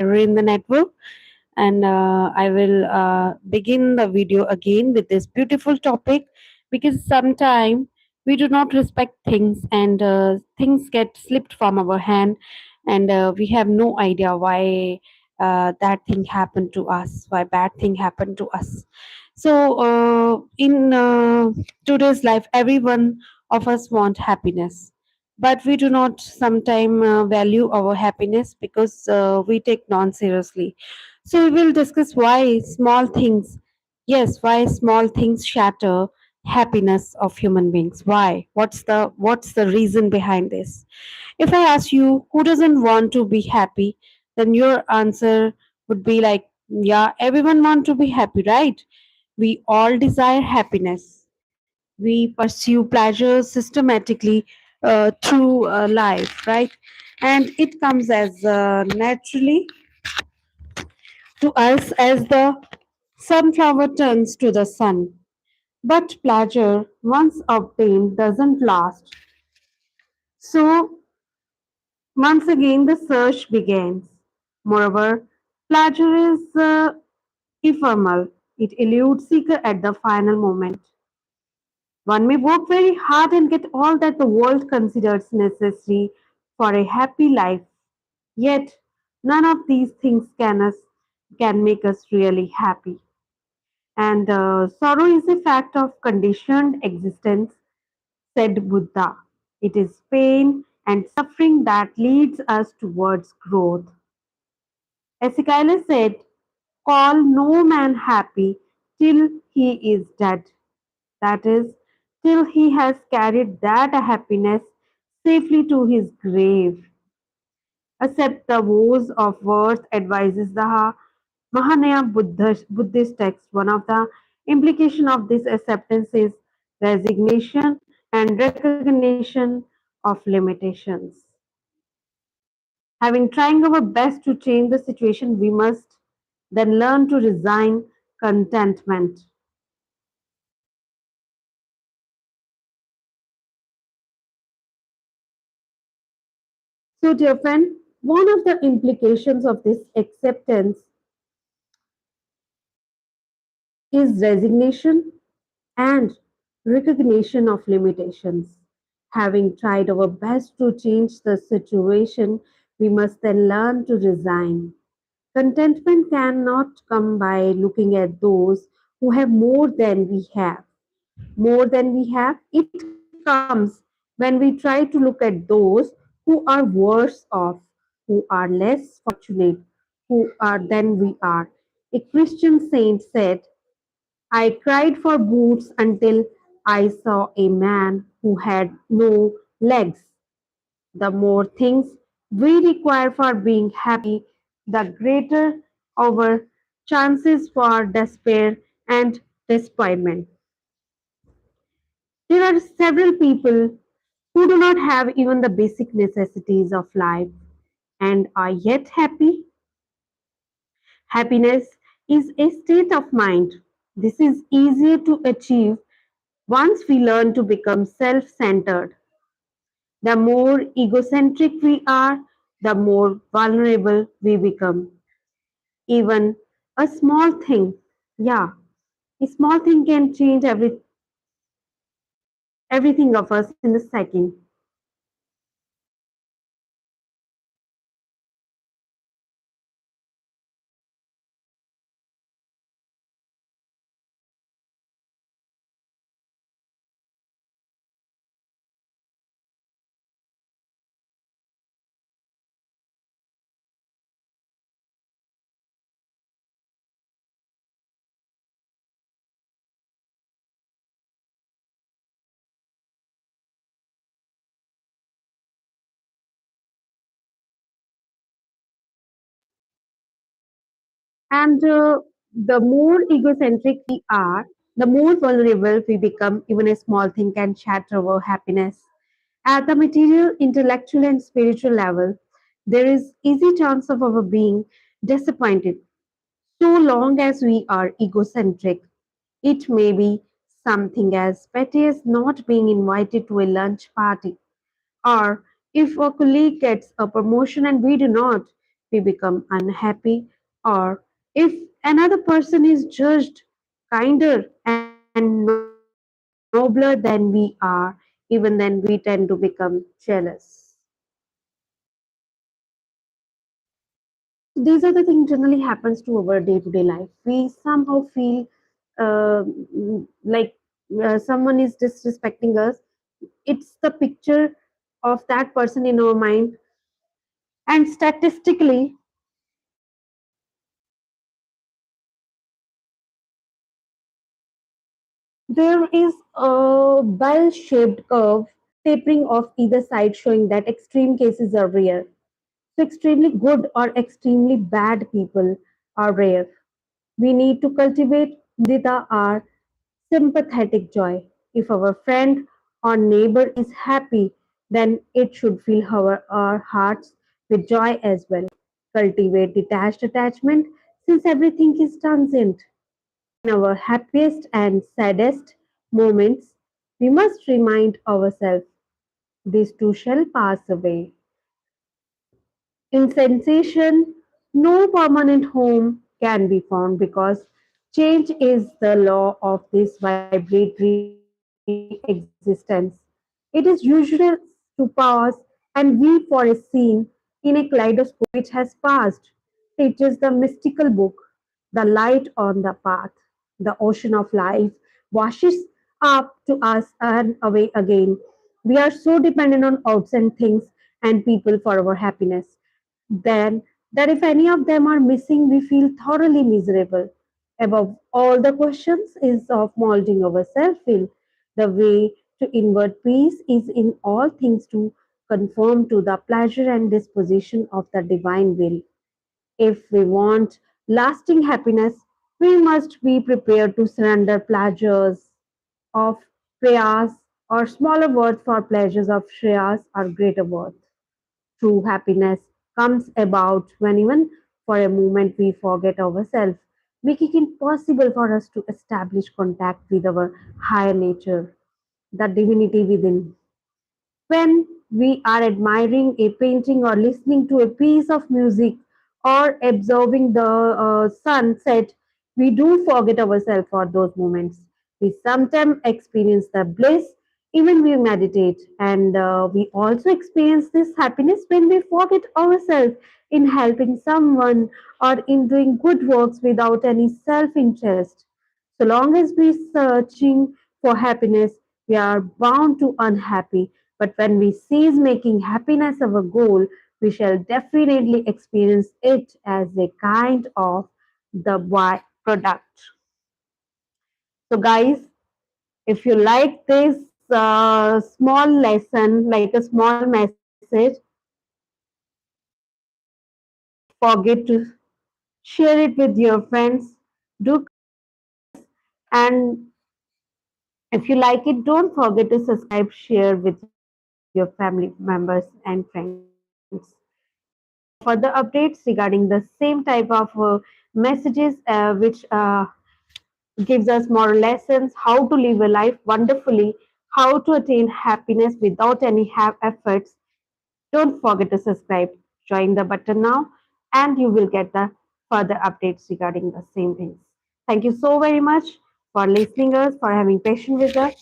error in the network, and I will begin the video again with this beautiful topic because sometimes we do not respect things and things get slipped from our hand, and we have no idea why that thing happened to us, why bad thing happened to us. So, in today's life, everyone of us want happiness, but we do not sometimes value our happiness because we take non seriously. So we will discuss why small things, yes, why small things shatter happiness of human beings. Why? What's the reason behind this? If I ask you who doesn't want to be happy, then your answer would be like, yeah, everyone want to be happy, right? We all desire happiness. We pursue pleasure systematically through life, right? And it comes as naturally to us as the sunflower turns to the sun. But pleasure, once obtained, doesn't last. So, once again, the search begins. Moreover, pleasure is ephemeral, it eludes seeker at the final moment. One may work very hard and get all that the world considers necessary for a happy life, yet none of these things can make us really happy. And sorrow is a fact of conditioned existence, said Buddha. It is pain and suffering that leads us towards growth. Ezekiel said, call no man happy till he is dead. That is, till he has carried that happiness safely to his grave. Accept the woes of worth, advises the Mahayana Buddhist text. One of the implications of this acceptance is resignation and recognition of limitations. Having trying our best to change the situation, we must then learn to resign contentment. So, dear friend, one of the implications of this acceptance is resignation and recognition of limitations. Having tried our best to change the situation, we must then learn to resign. Contentment cannot come by looking at those who have more than we have. More than we have, it comes when we try to look at those who are worse off, who are less fortunate, who are than we are. A Christian saint said, I cried for boots until I saw a man who had no legs. The more things we require for being happy, the greater our chances for despair and disappointment. There are several people who do not have even the basic necessities of life and are yet happy. Happiness is a state of mind. This is easier to achieve once we learn to become self centered. The more egocentric we are, the more vulnerable we become. Even a small thing, yeah, a small thing can change everything of us in a second. And the more egocentric we are, the more vulnerable we become. Even a small thing can shatter our happiness. At the material, intellectual, and spiritual level, there is easy chance of our being disappointed. So long as we are egocentric, it may be something as petty as not being invited to a lunch party, or if a colleague gets a promotion and we do not, we become unhappy, or if another person is judged kinder and nobler than we are, even then we tend to become jealous. So these are the things generally happens to our day-to-day life. We somehow feel like someone is disrespecting us. It's the picture of that person in our mind, and statistically, there is a bell-shaped curve tapering off either side, showing that extreme cases are rare. So, extremely good or extremely bad people are rare. We need to cultivate Mudita our sympathetic joy. If our friend or neighbor is happy, then it should fill our hearts with joy as well. Cultivate detached attachment since everything is transient. In our happiest and saddest moments, we must remind ourselves this too shall pass away. In sensation, no permanent home can be found because change is the law of this vibratory existence. It is usual to pause and weep for a scene in a kaleidoscope which has passed. Teaches the mystical book, the light on the path, the ocean of life washes up to us and away again. We are so dependent on outside things and people for our happiness. Then, that if any of them are missing, we feel thoroughly miserable. Above all the questions is of molding our self-will. The way to inward peace is in all things to conform to the pleasure and disposition of the divine will. If we want lasting happiness, we must be prepared to surrender pleasures of prayas or smaller worth for pleasures of shreyas or greater worth. True happiness comes about when even for a moment we forget ourselves, making it possible for us to establish contact with our higher nature, the divinity within. When we are admiring a painting or listening to a piece of music or observing the sunset, we do forget ourselves for those moments. We sometimes experience the bliss even we meditate, and we also experience this happiness when we forget ourselves in helping someone or in doing good works without any self interest. So long as we searching for happiness, we are bound to unhappy. But when we cease making happiness our goal, we shall definitely experience it as a kind of the product. So, guys, if you like this small lesson, like a small message, don't forget to share it with your friends. Do and if you like it, don't forget to subscribe, share with your family members and friends. For further updates regarding the same type of messages, which gives us moral lessons, how to live a life wonderfully, how to attain happiness without any efforts, don't forget to subscribe. Join the button now, and you will get the further updates regarding the same things. Thank you so very much for listening us, for having patience with us.